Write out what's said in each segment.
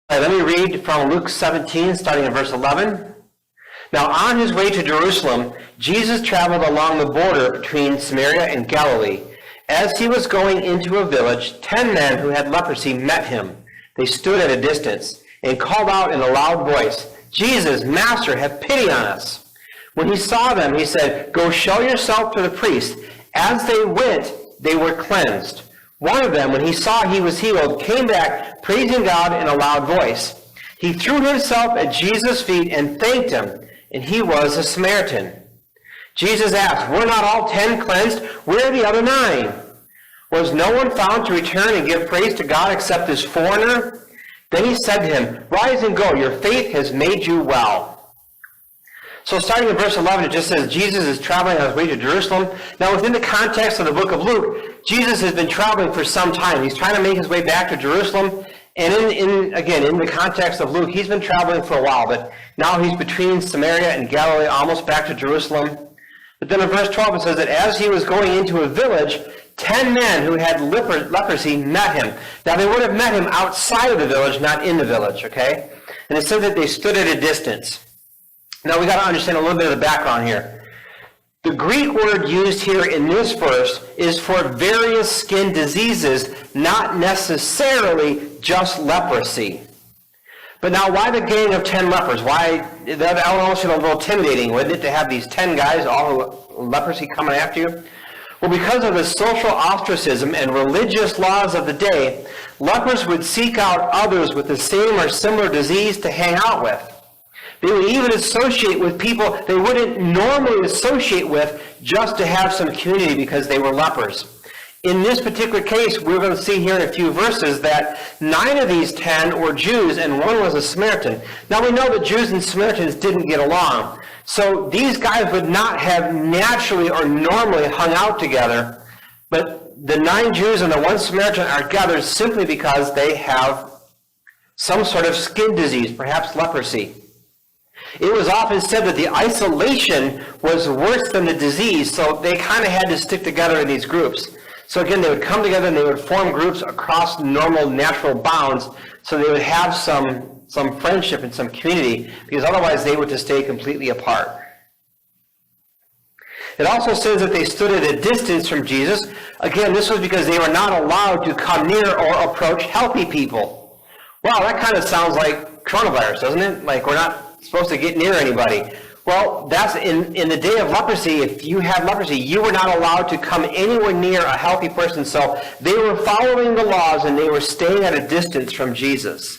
All right, let me read from Luke 17, starting in verse 11. Now, on his way to Jerusalem, Jesus traveled along the border between Samaria and Galilee. As he was going into a village, 10 men who had leprosy met him. They stood at a distance and called out in a loud voice, "Jesus, Master, have pity on us." When he saw them, he said, "Go show yourself to the priest." As they went, they were cleansed. One of them, when he saw he was healed, came back, praising God in a loud voice. He threw himself at Jesus' feet and thanked him, and he was a Samaritan. Jesus asked, "Were not all 10 cleansed? Where are the other 9? Was no one found to return and give praise to God except this foreigner?" Then he said to him, "Rise and go, your faith has made you well." So starting in verse 11, it just says Jesus is traveling on his way to Jerusalem. Now within the context of the book of Luke, Jesus has been traveling for some time. He's trying to make his way back to Jerusalem. And in the context of Luke, he's been traveling for a while, but now he's between Samaria and Galilee, almost back to Jerusalem. But then in verse 12, it says that as he was going into a village, 10 men who had leprosy met him. Now they would have met him outside of the village, not in the village, okay? And it said that they stood at a distance. Now we got to understand a little bit of the background here. The Greek word used here in this verse is for various skin diseases, not necessarily just leprosy. But now why the gang of 10 lepers? Why, that almost seemed a little intimidating, wouldn't it, to have these 10 guys, all with leprosy, coming after you? Well, because of the social ostracism and religious laws of the day, lepers would seek out others with the same or similar disease to hang out with. They would even associate with people they wouldn't normally associate with just to have some community because they were lepers. In this particular case, we're going to see here in a few verses that 9 of these 10 were Jews and 1 was a Samaritan. Now we know that Jews and Samaritans didn't get along. So these guys would not have naturally or normally hung out together. But the 9 Jews and the 1 Samaritan are gathered simply because they have some sort of skin disease, perhaps leprosy. It was often said that the isolation was worse than the disease, so they kind of had to stick together in these groups. So again, they would come together and they would form groups across normal natural bounds, so they would have some friendship and some community, because otherwise they would just stay completely apart. It also says that they stood at a distance from Jesus. Again, this was because they were not allowed to come near or approach healthy people. Wow, that kind of sounds like coronavirus, doesn't it? Like we're not supposed to get near anybody. Well, that's in the day of leprosy. If you had leprosy, you were not allowed to come anywhere near a healthy person. So they were following the laws and they were staying at a distance from Jesus.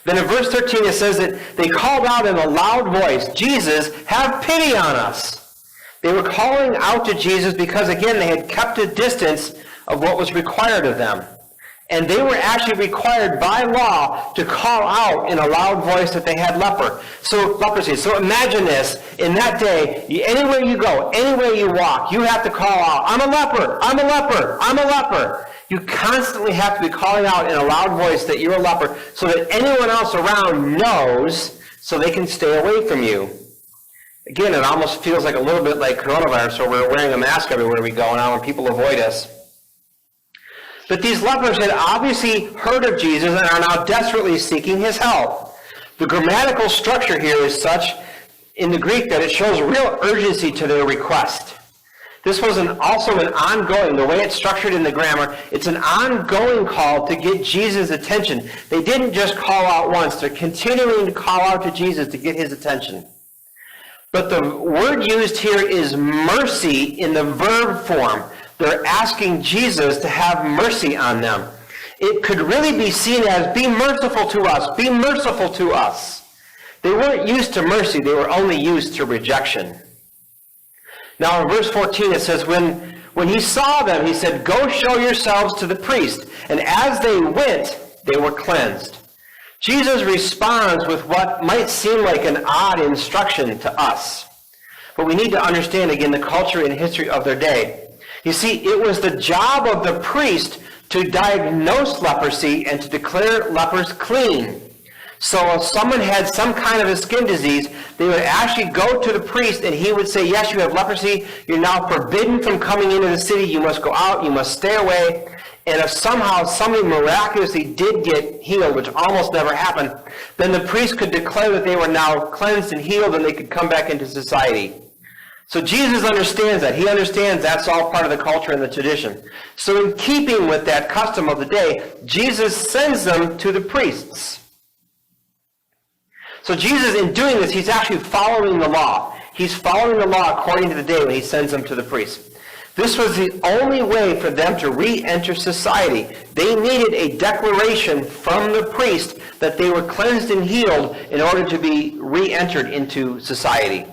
Then in verse 13 it says that they called out in a loud voice, "Jesus, have pity on us." They were calling out to Jesus because, again, they had kept a distance of what was required of them. And they were actually required by law to call out in a loud voice that they had leprosy. So imagine this. In that day, anywhere you go, anywhere you walk, you have to call out, "I'm a leper, I'm a leper, I'm a leper." You constantly have to be calling out in a loud voice that you're a leper so that anyone else around knows so they can stay away from you. Again, it almost feels like a little bit like coronavirus, where we're wearing a mask everywhere we go now and people avoid us. But these lepers had obviously heard of Jesus and are now desperately seeking his help. The grammatical structure here is such in the Greek that it shows real urgency to their request. This was also an ongoing, the way it's structured in the grammar, it's an ongoing call to get Jesus' attention. They didn't just call out once, they're continuing to call out to Jesus to get his attention. But the word used here is mercy in the verb form. They're asking Jesus to have mercy on them. It could really be seen as, "Be merciful to us, be merciful to us." They weren't used to mercy, they were only used to rejection. Now in verse 14 it says, when he saw them, he said, "Go show yourselves to the priest." And as they went, they were cleansed. Jesus responds with what might seem like an odd instruction to us. But we need to understand, again, the culture and history of their day. You see, it was the job of the priest to diagnose leprosy and to declare lepers clean. So if someone had some kind of a skin disease, they would actually go to the priest and he would say, "Yes, you have leprosy. You're now forbidden from coming into the city. You must go out. You must stay away." And if somehow somebody miraculously did get healed, which almost never happened, then the priest could declare that they were now cleansed and healed and they could come back into society. So Jesus understands that. He understands that's all part of the culture and the tradition. So in keeping with that custom of the day, Jesus sends them to the priests. So Jesus, in doing this, he's actually following the law. He's following the law according to the day when he sends them to the priests. This was the only way for them to re-enter society. They needed a declaration from the priest that they were cleansed and healed in order to be re-entered into society.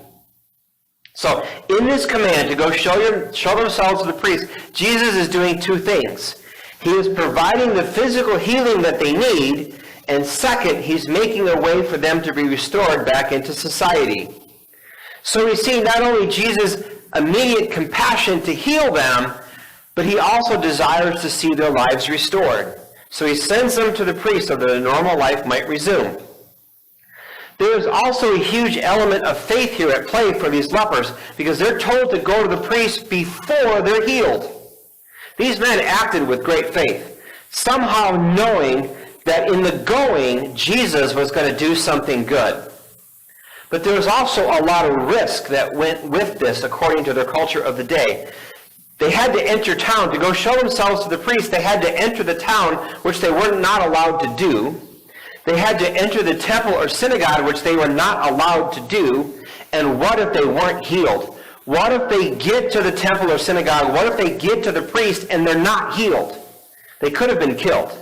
So in this command to go show themselves to the priest, Jesus is doing two things. He is providing the physical healing that they need, and second, he's making a way for them to be restored back into society. So we see not only Jesus' immediate compassion to heal them, but he also desires to see their lives restored. So he sends them to the priest so that a normal life might resume. There is also a huge element of faith here at play for these lepers, because they're told to go to the priest before they're healed. These men acted with great faith, somehow knowing that in the going, Jesus was going to do something good. But there was also a lot of risk that went with this according to their culture of the day. They had to enter town. To go show themselves to the priest, they had to enter the town, which they were not allowed to do. They had to enter the temple or synagogue, which they were not allowed to do. And what if they weren't healed? What if they get to the temple or synagogue? What if they get to the priest and they're not healed? They could have been killed.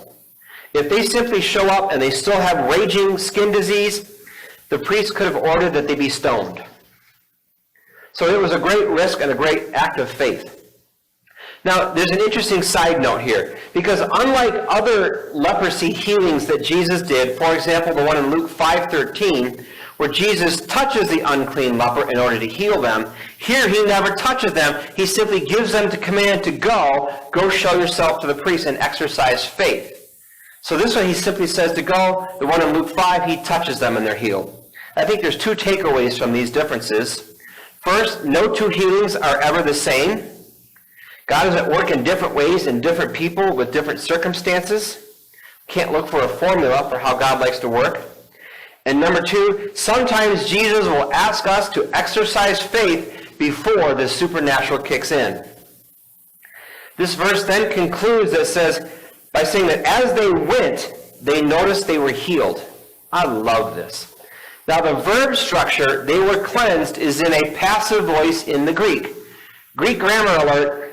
If they simply show up and they still have raging skin disease, the priest could have ordered that they be stoned. So it was a great risk and a great act of faith. Now, there's an interesting side note here, because unlike other leprosy healings that Jesus did, for example, the one in Luke 5:13, where Jesus touches the unclean leper in order to heal them, here he never touches them. He simply gives them the command to go show yourself to the priest and exercise faith. So this one he simply says to go. The one in Luke 5, he touches them and they're healed. I think there's two takeaways from these differences. First, no two healings are ever the same. God is at work in different ways in different people with different circumstances. Can't look for a formula for how God likes to work. And number two, sometimes Jesus will ask us to exercise faith before the supernatural kicks in. This verse then concludes that says, by saying that as they went, they noticed they were healed. I love this. Now the verb structure, they were cleansed, is in a passive voice in the Greek. Greek grammar alert.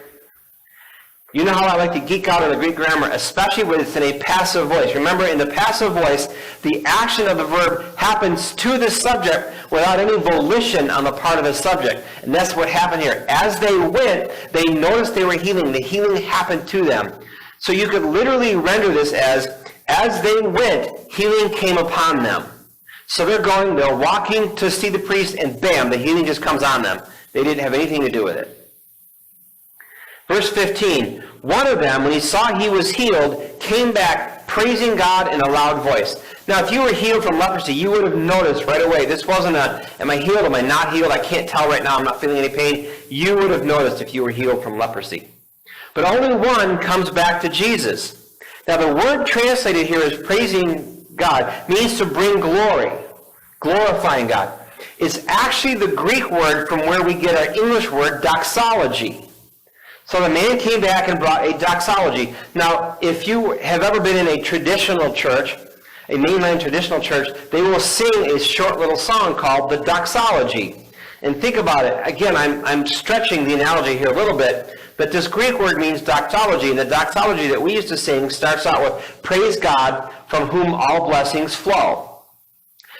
You know how I like to geek out on the Greek grammar, especially when it's in a passive voice. Remember, in the passive voice, the action of the verb happens to the subject without any volition on the part of the subject. And that's what happened here. As they went, they noticed they were healing. The healing happened to them. So you could literally render this as they went, healing came upon them. So they're walking to see the priest, and bam, the healing just comes on them. They didn't have anything to do with it. Verse 15, one of them, when he saw he was healed, came back praising God in a loud voice. Now, if you were healed from leprosy, you would have noticed right away. This wasn't am I healed, am I not healed? I can't tell right now, I'm not feeling any pain. You would have noticed if you were healed from leprosy. But only one comes back to Jesus. Now, the word translated here as praising God means to bring glory, glorifying God. It's actually the Greek word from where we get our English word doxology. So the man came back and brought a doxology. Now, if you have ever been in a traditional church, a mainline traditional church, they will sing a short little song called the doxology. And think about it. Again, I'm stretching the analogy here a little bit, but this Greek word means doxology, and the doxology that we used to sing starts out with, praise God from whom all blessings flow.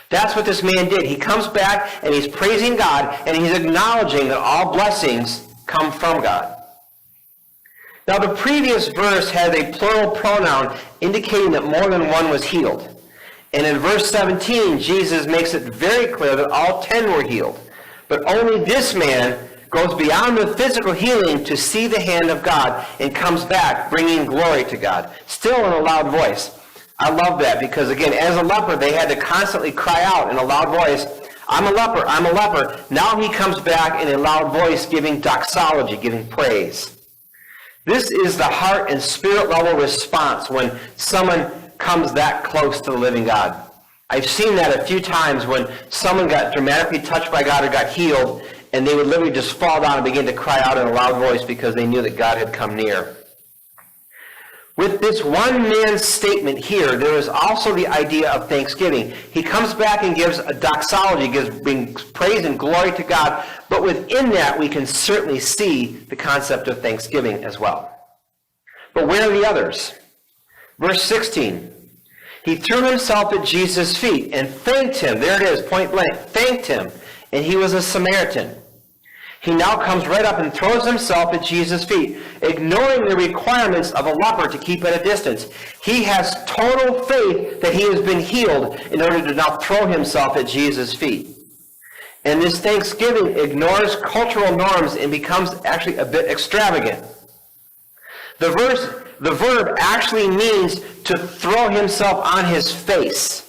That's what this man did. He comes back and he's praising God, and he's acknowledging that all blessings come from God. Now, the previous verse had a plural pronoun indicating that more than one was healed. And in verse 17, Jesus makes it very clear that all 10 were healed. But only this man goes beyond the physical healing to see the hand of God and comes back bringing glory to God, still in a loud voice. I love that because, again, as a leper, they had to constantly cry out in a loud voice, I'm a leper, I'm a leper. Now he comes back in a loud voice giving doxology, giving praise. This is the heart and spirit level response when someone comes that close to the living God. I've seen that a few times when someone got dramatically touched by God or got healed, and they would literally just fall down and begin to cry out in a loud voice because they knew that God had come near. With this one man's statement here, there is also the idea of thanksgiving. He comes back and gives a doxology, brings praise and glory to God, but within that we can certainly see the concept of thanksgiving as well. But where are the others? Verse 16, he threw himself at Jesus' feet and thanked him. There it is, point blank, thanked him, and he was a Samaritan. He now comes right up and throws himself at Jesus' feet, ignoring the requirements of a leper to keep at a distance. He has total faith that he has been healed in order to now throw himself at Jesus' feet. And this thanksgiving ignores cultural norms and becomes actually a bit extravagant. The verb actually means to throw himself on his face.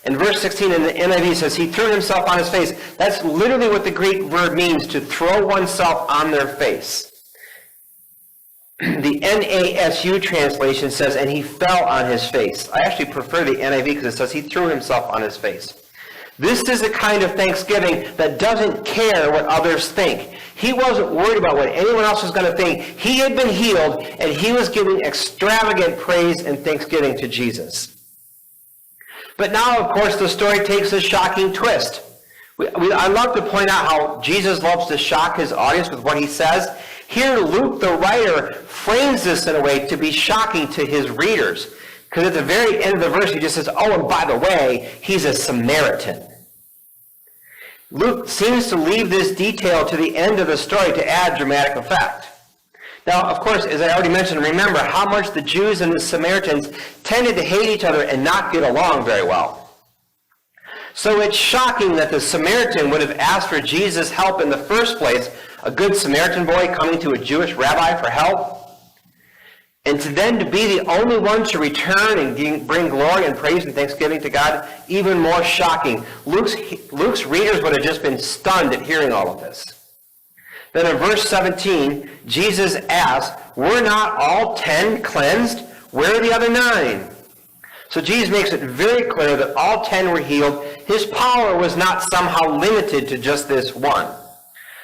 In verse 16 in the NIV says, he threw himself on his face. That's literally what the Greek verb means, to throw oneself on their face. The NASU translation says, and he fell on his face. I actually prefer the NIV because it says he threw himself on his face. This is a kind of thanksgiving that doesn't care what others think. He wasn't worried about what anyone else was going to think. He had been healed, and he was giving extravagant praise and thanksgiving to Jesus. But now, of course, the story takes a shocking twist. I love to point out how Jesus loves to shock his audience with what he says. Here, Luke, the writer, frames this in a way to be shocking to his readers. Because at the very end of the verse, he just says, oh, and by the way, he's a Samaritan. Luke seems to leave this detail to the end of the story to add dramatic effect. Now, of course, as I already mentioned, remember how much the Jews and the Samaritans tended to hate each other and not get along very well. So it's shocking that the Samaritan would have asked for Jesus' help in the first place, a good Samaritan boy coming to a Jewish rabbi for help. And to then to be the only one to return and bring glory and praise and thanksgiving to God, even more shocking. Luke's readers would have just been stunned at hearing all of this. Then in verse 17, Jesus asks, were not all 10 cleansed? Where are the other 9? So Jesus makes it very clear that all 10 were healed. His power was not somehow limited to just this one.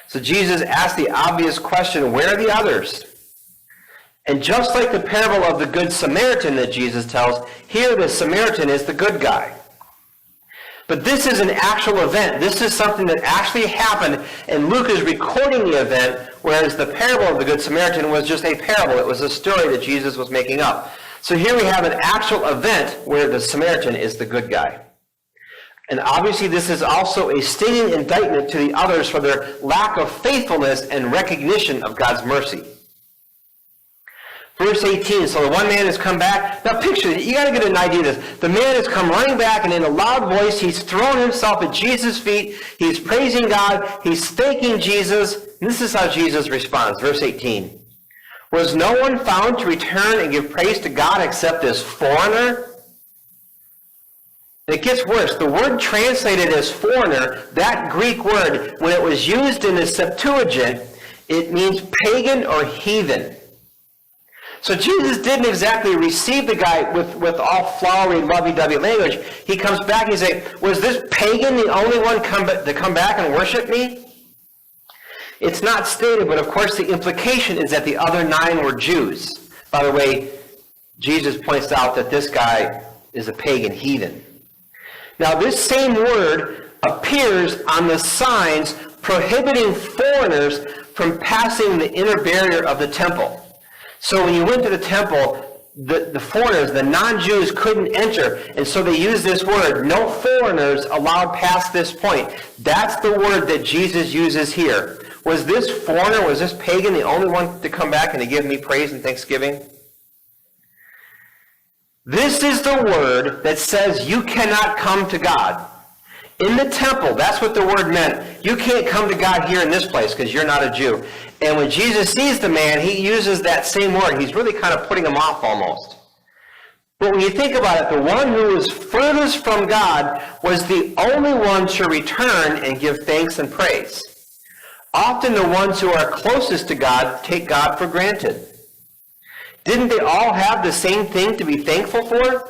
So Jesus asked the obvious question, where are the others? And just like the parable of the Good Samaritan that Jesus tells, here the Samaritan is the good guy. But this is an actual event. This is something that actually happened, and Luke is recording the event, whereas the parable of the Good Samaritan was just a parable. It was a story that Jesus was making up. So here we have an actual event where the Samaritan is the good guy. And obviously this is also a stinging indictment to the others for their lack of faithfulness and recognition of God's mercy. Verse 18, so the one man has come back. Now picture it, you got to get an idea of this. The man has come running back, and in a loud voice, he's thrown himself at Jesus' feet. He's praising God. He's thanking Jesus. And this is how Jesus responds. Verse 18, was no one found to return and give praise to God except this foreigner? And it gets worse. The word translated as foreigner, that Greek word, when it was used in the Septuagint, it means pagan or heathen. So Jesus didn't exactly receive the guy with all flowery, lovey-dovey language. He comes back and he says, was this pagan the only one to come back and worship me? It's not stated, but of course the implication is that the other 9 were Jews. By the way, Jesus points out that this guy is a pagan heathen. Now this same word appears on the signs prohibiting foreigners from passing the inner barrier of the temple. So when you went to the temple, the foreigners, the non-Jews couldn't enter. And so they used this word, no foreigners allowed past this point. That's the word that Jesus uses here. Was this foreigner, was this pagan the only one to come back and to give me praise and thanksgiving? This is the word that says you cannot come to God. In the temple, that's what the word meant. You can't come to God here in this place because you're not a Jew. And when Jesus sees the man, he uses that same word. He's really kind of putting him off almost. But when you think about it, the one who was furthest from God was the only one to return and give thanks and praise. Often the ones who are closest to God take God for granted. Didn't they all have the same thing to be thankful for?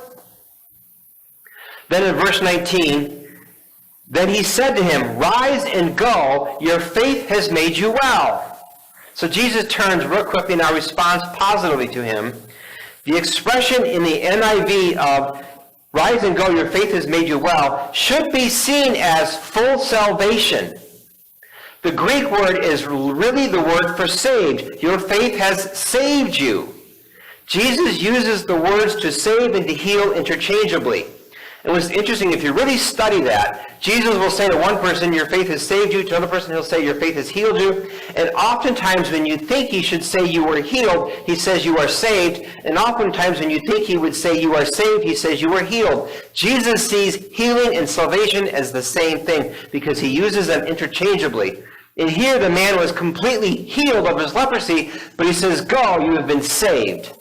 Then in verse 19, then he said to him, rise and go, your faith has made you well. So Jesus turns real quickly now, responds positively to him. The expression in the NIV of rise and go, your faith has made you well, should be seen as full salvation. The Greek word is really the word for saved. Your faith has saved you. Jesus uses the words to save and to heal interchangeably. And what's interesting, if you really study that, Jesus will say to one person, your faith has saved you. To another person, he'll say, your faith has healed you. And oftentimes when you think he should say you were healed, he says you are saved. And oftentimes when you think he would say you are saved, he says you are healed. Jesus sees healing and salvation as the same thing because he uses them interchangeably. And here the man was completely healed of his leprosy, but he says, go, you have been saved.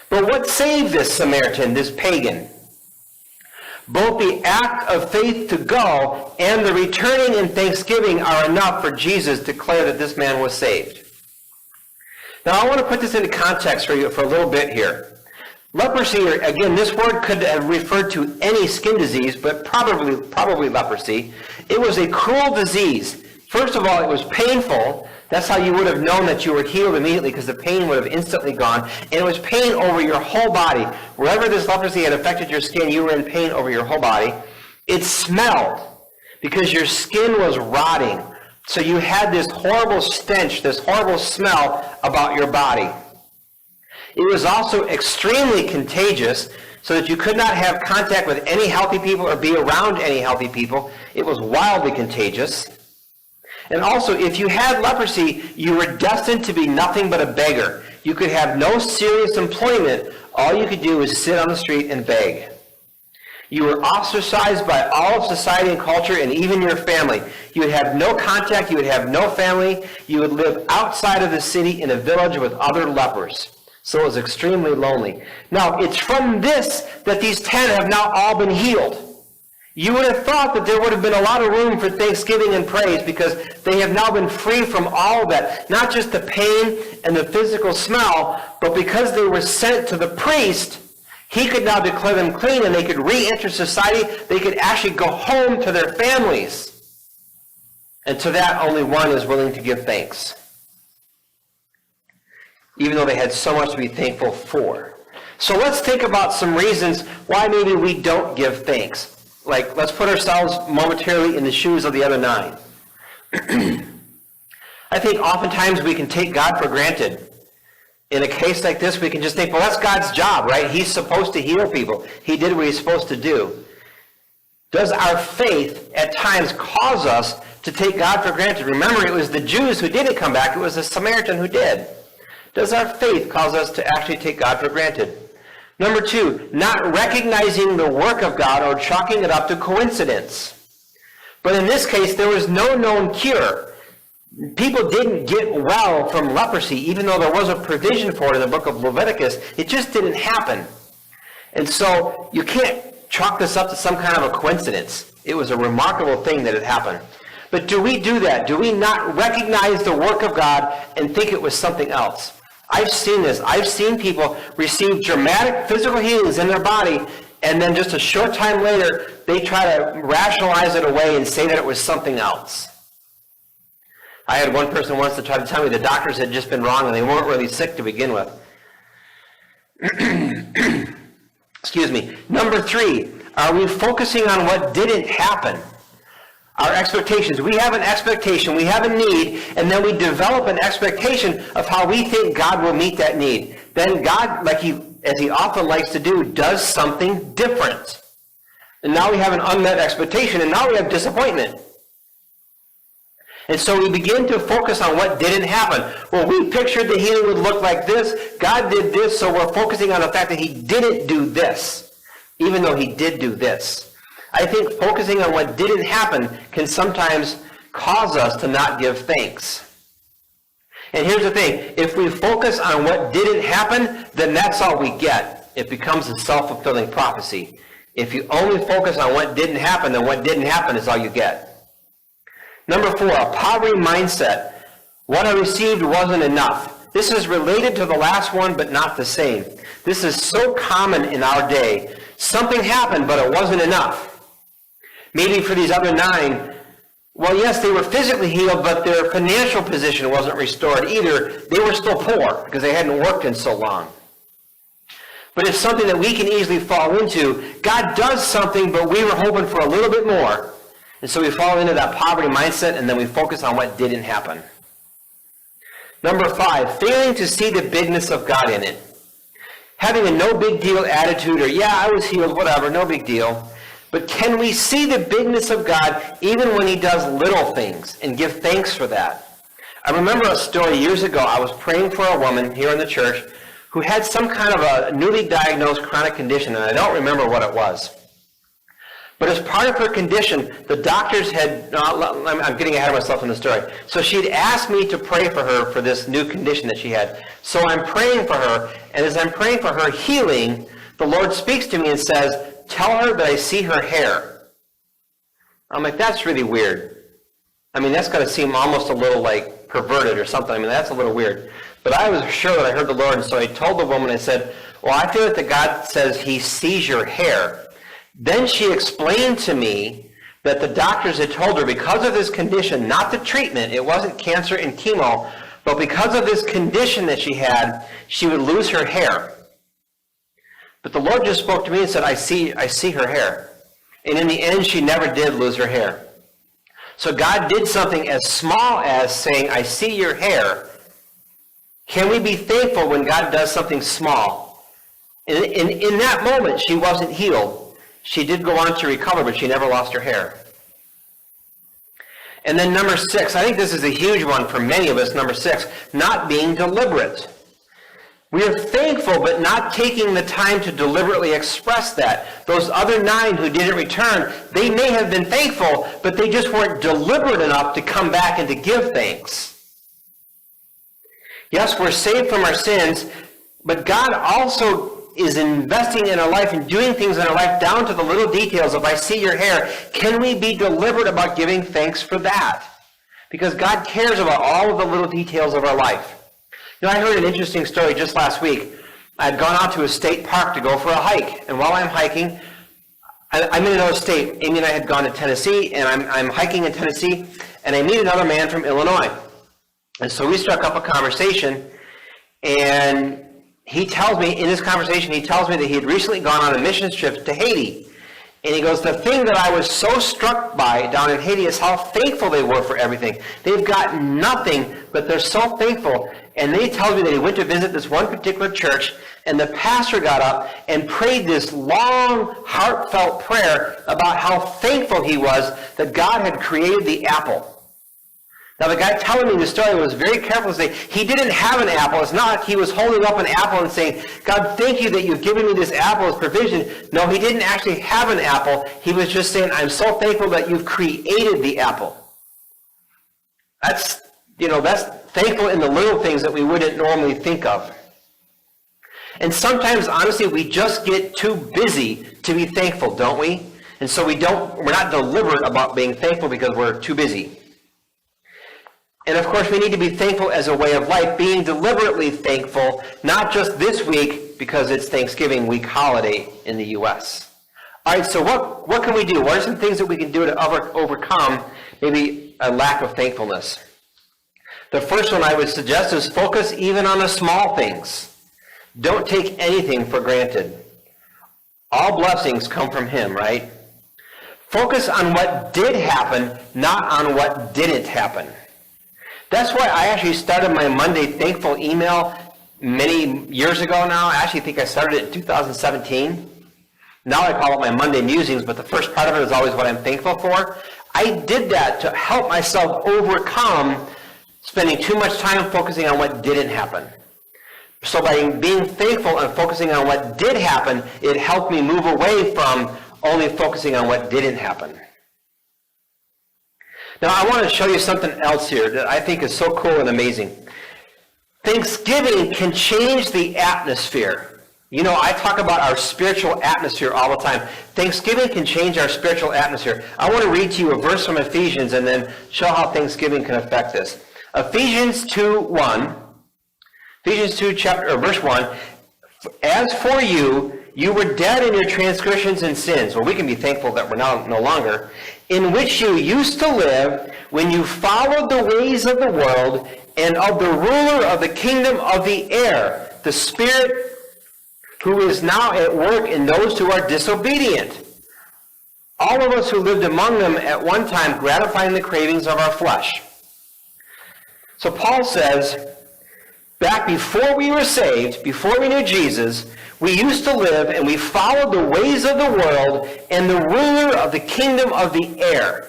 But what saved this Samaritan, this pagan? Both the act of faith to go and the returning in thanksgiving are enough for Jesus to declare that this man was saved. Now I want to put this into context for you for a little bit here. Leprosy, again, this word could have referred to any skin disease, but probably leprosy. It was a cruel disease. First of all, it was painful. That's how you would have known that you were healed immediately, because the pain would have instantly gone. And it was pain over your whole body. Wherever this leprosy had affected your skin, you were in pain over your whole body. It smelled because your skin was rotting. So you had this horrible stench, this horrible smell about your body. It was also extremely contagious, so that you could not have contact with any healthy people or be around any healthy people. It was wildly contagious. And also, if you had leprosy, you were destined to be nothing but a beggar. You could have no serious employment. All you could do is sit on the street and beg. You were ostracized by all of society and culture and even your family. You would have no contact. You would have no family. You would live outside of the city in a village with other lepers. So it was extremely lonely. Now, it's from this that these 10 have now all been healed. You would have thought that there would have been a lot of room for thanksgiving and praise because they have now been free from all of that. Not just the pain and the physical smell, but because they were sent to the priest, he could now declare them clean and they could re-enter society. They could actually go home to their families. And to that, only one is willing to give thanks, even though they had so much to be thankful for. So let's think about some reasons why maybe we don't give thanks. Like, let's put ourselves momentarily in the shoes of the other 9. I think oftentimes we can take God for granted. In a case like this, we can just think, well, that's God's job, right? He's supposed to heal people. He did what he's supposed to do. Does our faith at times cause us to take God for granted? Remember, it was the Jews who didn't come back. It was the Samaritan who did. Does our faith cause us to actually take God for granted? Number 2, not recognizing the work of God or chalking it up to coincidence. But in this case, there was no known cure. People didn't get well from leprosy, even though there was a provision for it in the book of Leviticus. It just didn't happen. And so you can't chalk this up to some kind of a coincidence. It was a remarkable thing that had happened. But do we do that? Do we not recognize the work of God and think it was something else? I've seen this. I've seen people receive dramatic physical healings in their body, and then just a short time later, they try to rationalize it away and say that it was something else. I had one person once to try to tell me the doctors had just been wrong and they weren't really sick to begin with. Excuse me. Number 3, are we focusing on what didn't happen? Our expectations. We have an expectation, we have a need, and then we develop an expectation of how we think God will meet that need. Then God, as he often likes to do, does something different. And now we have an unmet expectation, and now we have disappointment. And so we begin to focus on what didn't happen. Well, we pictured the healing would look like this. God did this, so we're focusing on the fact that he didn't do this, even though he did do this. I think focusing on what didn't happen can sometimes cause us to not give thanks. And here's the thing. If we focus on what didn't happen, then that's all we get. It becomes a self-fulfilling prophecy. If you only focus on what didn't happen, then what didn't happen is all you get. Number 4, a poverty mindset. What I received wasn't enough. This is related to the last one, but not the same. This is so common in our day. Something happened, but it wasn't enough. Maybe for these other 9, well, yes, they were physically healed, but their financial position wasn't restored either. They were still poor because they hadn't worked in so long. But it's something that we can easily fall into. God does something, but we were hoping for a little bit more. And so we fall into that poverty mindset, and then we focus on what didn't happen. Number 5, failing to see the bigness of God in it. Having a no big deal attitude, or yeah, I was healed, whatever, no big deal. But can we see the bigness of God even when he does little things and give thanks for that? I remember a story years ago. I was praying for a woman here in the church who had some kind of a newly diagnosed chronic condition, and I don't remember what it was. But as part of her condition, the doctors had, I'm getting ahead of myself in the story. So she had asked me to pray for her for this new condition that she had. So I'm praying for her, and as I'm praying for her healing, the Lord speaks to me and says, tell her that I see her hair. I'm like, that's really weird. I mean, that's going to seem almost a little like perverted or something. I mean, that's a little weird. But I was sure that I heard the Lord, and so I told the woman, I said, well, I feel that God says he sees your hair. Then she explained to me that the doctors had told her because of this condition, not the treatment, it wasn't cancer and chemo, but because of this condition that she had, she would lose her hair. But the Lord just spoke to me and said, I see her hair. And in the end, she never did lose her hair. So God did something as small as saying, I see your hair. Can we be thankful when God does something small? In that moment, she wasn't healed. She did go on to recover, but she never lost her hair. And then number 6, I think this is a huge one for many of us, number 6, not being deliberate. We are thankful, but not taking the time to deliberately express that. Those other 9 who didn't return, they may have been thankful, but they just weren't deliberate enough to come back and to give thanks. Yes, we're saved from our sins, but God also is investing in our life and doing things in our life down to the little details of I see your hair. Can we be deliberate about giving thanks for that? Because God cares about all of the little details of our life. You know, I heard an interesting story just last week. I had gone out to a state park to go for a hike. And while I'm hiking, I'm in another state. Amy and I had gone to Tennessee, and I'm hiking in Tennessee, and I meet another man from Illinois. And so we struck up a conversation, and he tells me, in this conversation, he tells me that he had recently gone on a missions trip to Haiti. And he goes, the thing that I was so struck by down in Haiti is how thankful they were for everything. They've got nothing, but they're so thankful. And then he tells me that he went to visit this one particular church, and the pastor got up and prayed this long, heartfelt prayer about how thankful he was that God had created the apple. Now, the guy telling me the story was very careful to say he didn't have an apple. It's not like he was holding up an apple and saying, God, thank you that you've given me this apple as provision. No, he didn't actually have an apple. He was just saying, I'm so thankful that you've created the apple. That's thankful in the little things that we wouldn't normally think of. And sometimes, honestly, we just get too busy to be thankful, don't we? And so we're not deliberate about being thankful because we're too busy. And of course, we need to be thankful as a way of life, being deliberately thankful, not just this week because it's Thanksgiving week holiday in the U.S. All right, so what can we do? What are some things that we can do to overcome maybe a lack of thankfulness? The first one I would suggest is focus even on the small things. Don't take anything for granted. All blessings come from Him, right? Focus on what did happen, not on what didn't happen. That's why I actually started my Monday Thankful email many years ago now. I actually think I started it in 2017. Now I call it my Monday Musings, but the first part of it is always what I'm thankful for. I did that to help myself overcome spending too much time focusing on what didn't happen. So by being thankful and focusing on what did happen, it helped me move away from only focusing on what didn't happen. Now, I want to show you something else here that I think is so cool and amazing. Thanksgiving can change the atmosphere. You know, I talk about our spiritual atmosphere all the time. Thanksgiving can change our spiritual atmosphere. I want to read to you a verse from Ephesians and then show how Thanksgiving can affect this. Ephesians 2:1 Ephesians 2, verse 1, as for you, you were dead in your transgressions and sins. Well, we can be thankful that we're now no longer. In which you used to live when you followed the ways of the world and of the ruler of the kingdom of the air, the Spirit who is now at work in those who are disobedient. All of us who lived among them at one time, gratifying the cravings of our flesh. So Paul says, back before we were saved, before we knew Jesus, we used to live and we followed the ways of the world and the ruler of the kingdom of the air.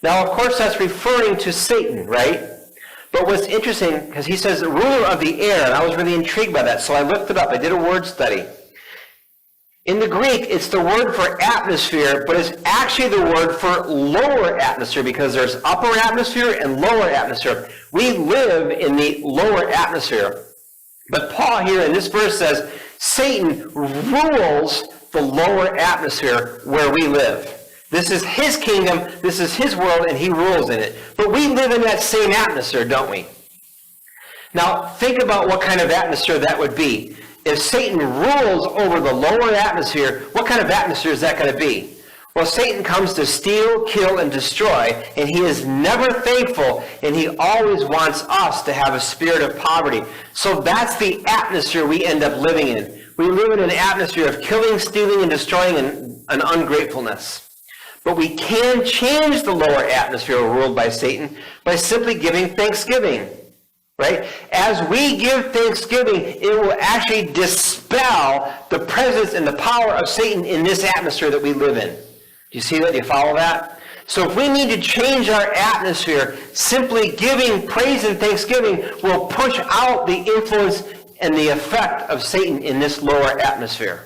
Now, of course, that's referring to Satan, right? But what's interesting, because he says the ruler of the air, and I was really intrigued by that, so I looked it up. I did a word study. In the Greek, it's the word for atmosphere, but it's actually the word for lower atmosphere, because there's upper atmosphere and lower atmosphere. We live in the lower atmosphere. But Paul here in this verse says, Satan rules the lower atmosphere where we live. This is his kingdom, this is his world, and he rules in it. But we live in that same atmosphere, don't we? Now, think about what kind of atmosphere that would be. If Satan rules over the lower atmosphere, what kind of atmosphere is that going to be? Well, Satan comes to steal, kill, and destroy, and he is never thankful, and he always wants us to have a spirit of poverty. So that's the atmosphere we end up living in. We live in an atmosphere of killing, stealing, and destroying, and an ungratefulness. But we can change the lower atmosphere ruled by Satan by simply giving thanksgiving. Right? As we give thanksgiving, it will actually dispel the presence and the power of Satan in this atmosphere that we live in. Do you see that? Do you follow that? So if we need to change our atmosphere, simply giving praise and thanksgiving will push out the influence and the effect of Satan in this lower atmosphere.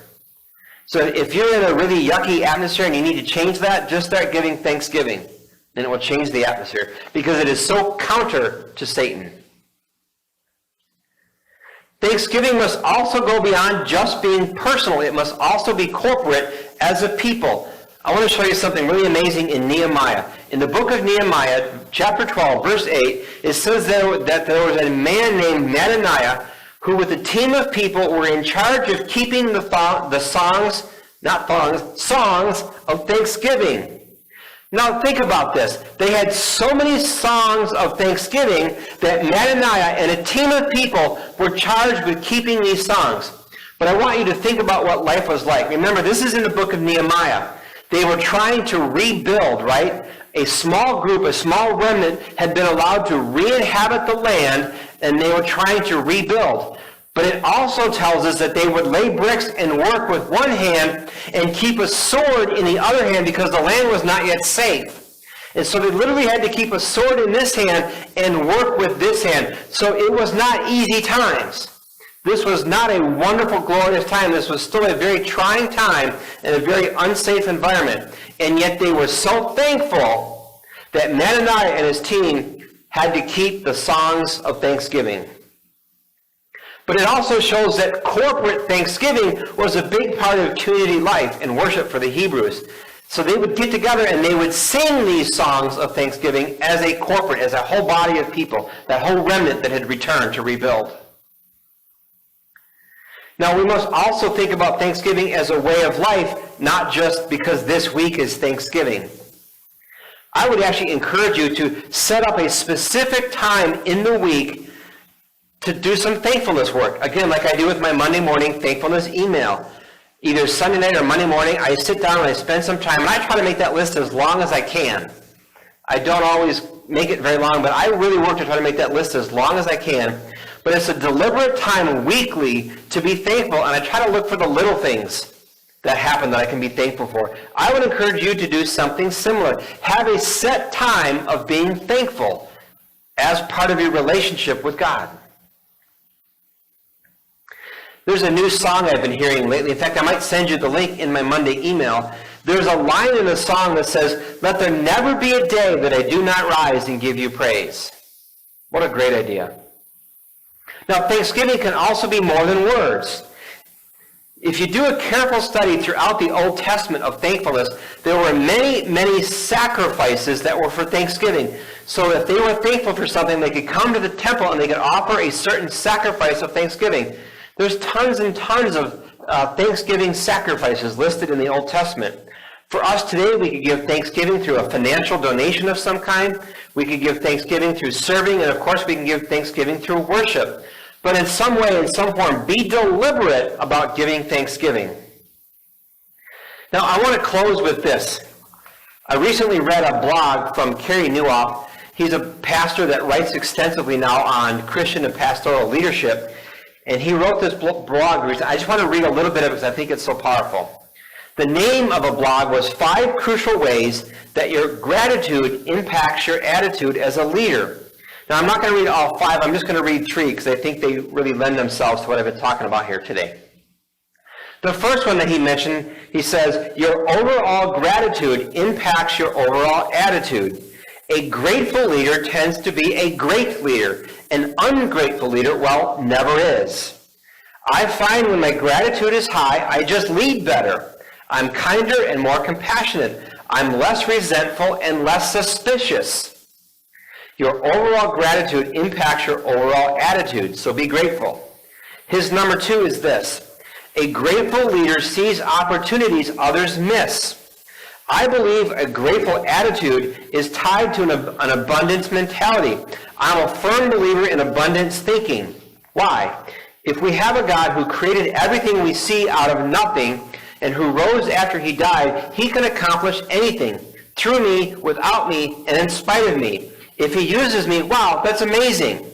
So if you're in a really yucky atmosphere and you need to change that, just start giving thanksgiving, and it will change the atmosphere, because it is so counter to Satan. Thanksgiving must also go beyond just being personal. It must also be corporate as a people. I want to show you something really amazing in Nehemiah. In the book of Nehemiah, chapter 12, verse 8, it says that there was a man named Mattaniah who with a team of people were in charge of keeping the songs of thanksgiving. Now think about this. They had so many songs of thanksgiving that Mattaniah and a team of people were charged with keeping these songs. But I want you to think about what life was like. Remember, this is in the book of Nehemiah. They were trying to rebuild, right? A small group, a small remnant had been allowed to re-inhabit the land, and they were trying to rebuild. But it also tells us that they would lay bricks and work with one hand and keep a sword in the other hand because the land was not yet safe. And so they literally had to keep a sword in this hand and work with this hand. So it was not easy times. This was not a wonderful, glorious time. This was still a very trying time and a very unsafe environment. And yet they were so thankful that Mattaniah and his team had to keep the songs of thanksgiving. But it also shows that corporate thanksgiving was a big part of community life and worship for the Hebrews. So they would get together and they would sing these songs of thanksgiving as a corporate, as a whole body of people, that whole remnant that had returned to rebuild. Now we must also think about Thanksgiving as a way of life, not just because this week is Thanksgiving. I would actually encourage you to set up a specific time in the week to do some thankfulness work. Again, like I do with my Monday morning thankfulness email. Either Sunday night or Monday morning, I sit down and I spend some time, and I try to make that list as long as I can. I don't always make it very long, but I really work to try to make that list as long as I can. But it's a deliberate time weekly to be thankful, and I try to look for the little things that happen that I can be thankful for. I would encourage you to do something similar. Have a set time of being thankful as part of your relationship with God. There's a new song I've been hearing lately. In fact, I might send you the link in my Monday email. There's a line in the song that says, "Let there never be a day that I do not rise and give you praise." What a great idea. Now, Thanksgiving can also be more than words. If you do a careful study throughout the Old Testament of thankfulness, there were many, many sacrifices that were for Thanksgiving. So if they were thankful for something, they could come to the temple and they could offer a certain sacrifice of thanksgiving. There's tons and tons of Thanksgiving sacrifices listed in the Old Testament. For us today, we could give thanksgiving through a financial donation of some kind. We could give thanksgiving through serving, and of course we can give thanksgiving through worship. But in some way, in some form, be deliberate about giving thanksgiving. Now, I want to close with this. I recently read a blog from Kerry Newhoff. He's a pastor that writes extensively now on Christian and pastoral leadership. And he wrote this blog recently. I just want to read a little bit of it because I think it's so powerful. The name of a blog was 5 Crucial Ways That Your Gratitude Impacts Your Attitude as a Leader. Now, I'm not going to read all 5. I'm just going to read 3 because I think they really lend themselves to what I've been talking about here today. The first one that he mentioned, he says, your overall gratitude impacts your overall attitude. A grateful leader tends to be a great leader. An ungrateful leader, well, never is. I find when my gratitude is high, I just lead better. I'm kinder and more compassionate. I'm less resentful and less suspicious. Your overall gratitude impacts your overall attitude, so be grateful. His number 2 is this. A grateful leader sees opportunities others miss. I believe a grateful attitude is tied to an abundance mentality. I'm a firm believer in abundance thinking. Why? If we have a God who created everything we see out of nothing and who rose after he died, he can accomplish anything through me, without me, and in spite of me. If he uses me, wow, that's amazing.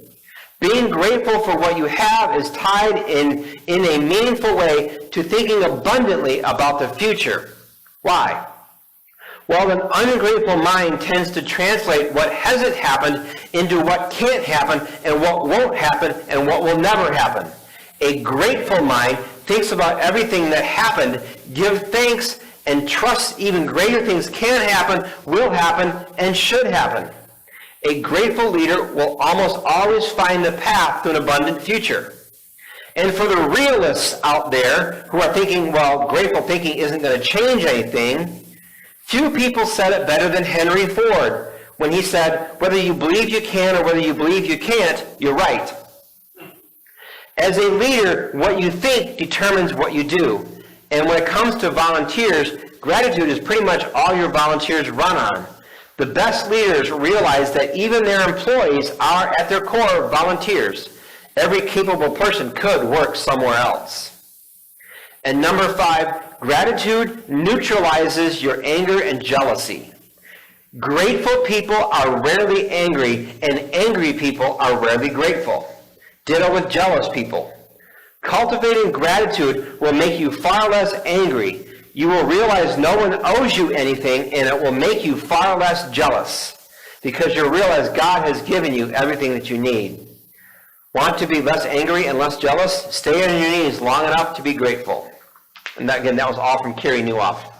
Being grateful for what you have is tied in a meaningful way to thinking abundantly about the future. Why? Well, an ungrateful mind tends to translate what hasn't happened into what can't happen and what won't happen and what will never happen. A grateful mind thinks about everything that happened, gives thanks, and trusts even greater things can happen, will happen, and should happen. A grateful leader will almost always find the path to an abundant future. And for the realists out there who are thinking, well, grateful thinking isn't going to change anything, few people said it better than Henry Ford when he said, whether you believe you can or whether you believe you can't, you're right. As a leader, what you think determines what you do. And when it comes to volunteers, gratitude is pretty much all your volunteers run on. The best leaders realize that even their employees are, at their core, volunteers. Every capable person could work somewhere else. And number 5, gratitude neutralizes your anger and jealousy. Grateful people are rarely angry, and angry people are rarely grateful. Ditto with jealous people. Cultivating gratitude will make you far less angry. You will realize no one owes you anything, and it will make you far less jealous because you'll realize God has given you everything that you need. Want to be less angry and less jealous? Stay on your knees long enough to be grateful. And that, again, that was all from Kerry Newhoff.